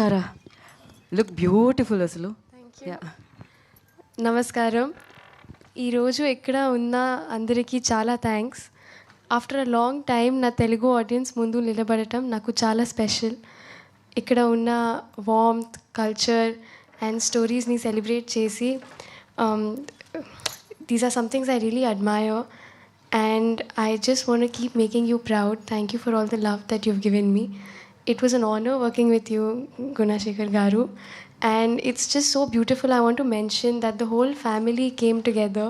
సారా look beautiful అసలు. నమస్కారం. ఈరోజు ఎక్కడ ఉన్న అందరికీ చాలా thanks. After a long time నా తెలుగు ఆడియన్స్ ముందు నిలబడటం నాకు చాలా స్పెషల్. ఇక్కడ ఉన్న వార్మ్త్, కల్చర్ అండ్ స్టోరీస్ని సెలబ్రేట్ చేసి these are some things I really admire and I just want to keep making you proud. Thank you for all the love that you've given me. It was an honor working with you, Gunashekar Garu, and it's just so beautiful. I want to mention that the whole family came together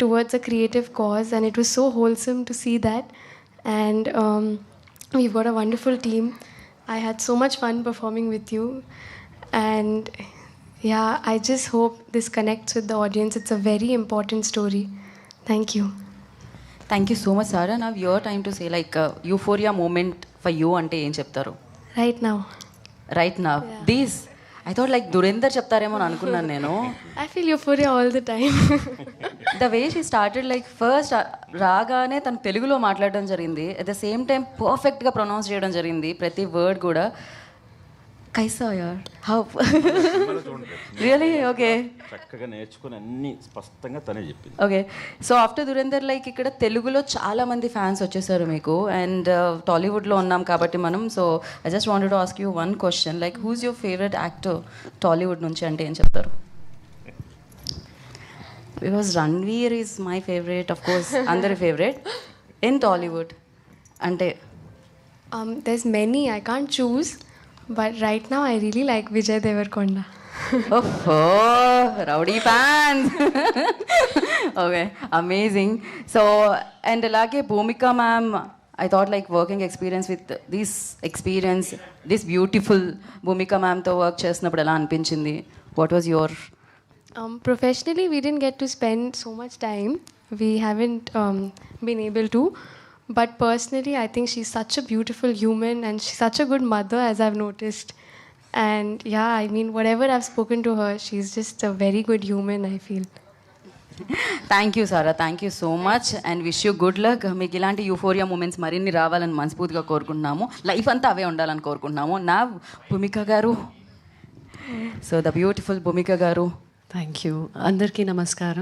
towards a creative cause, and it was so wholesome to see that. And we've got a wonderful team. I had so much fun performing with you, and yeah, I just hope this connects with the audience. It's a very important story. Thank you. Thank you so much Sara. Now your time to say like euphoria moment for you అంటే ఏం చెప్తారు? Right now. Right now these I thought like దురేందర్ చెప్తారేమో అని అనుకున్నాను నేను. I feel euphoria all the time. The way she started like first రాగానే తను తెలుగులో మాట్లాడడం జరిగింది, అట్ ద సేమ్ టైం పర్ఫెక్ట్గా ప్రొనౌన్స్ చేయడం జరిగింది ప్రతి వర్డ్ కూడా. కైసా యార్ హౌ రియలీ ఓకే చక్కగా నేర్చుకుని అన్ని స్పష్టంగా తనే చెప్పింది. ఓకే, సో ఆఫ్టర్ దురేందర్ లైక్ ఇక్కడ తెలుగులో చాలా మంది ఫ్యాన్స్ వచ్చేసారు మీకు, అండ్ టాలీవుడ్లో ఉన్నాం కాబట్టి మనం. So I just wanted to ask you one question, like who's your favourite actor Tollywood నుంచి అంటే ఏం చెప్తారు? Because Ranveer is my favourite, of course అందరి ఫేవరెట్. ఇన్ టాలీవుడ్ అంటే There's many, I can't choose, but right now I really like Vijay Devarkonda. ఓహో rowdy fans. Okay, amazing. So and అలాగే Bhumika ma'am, I thought like working experience with this beautiful Bhumika మ్యామ్తో work చేసినప్పుడు ఎలా అనిపించింది? What was your? Professionally, we didn't get to spend so much time. We haven't been able to. But personally, I think she's such a beautiful human and she's such a good mother, as I've noticed. And yeah, I mean, whatever I've spoken to her, she's just a very good human, I feel. Thank you Sara, thank you so much and wish you good luck. మీకు ఇలాంటి euphoria moments మరిన్ని రావాలని మనస్ఫూర్తిగా కోరుకుంటున్నాము. Life అంతా అవే ఉండాలని కోరుకుంటున్నాము. నా భూమిక గారు, సో ద బ్యూటిఫుల్ భూమిక గారు. Thank you. అందరికీ నమస్కారం.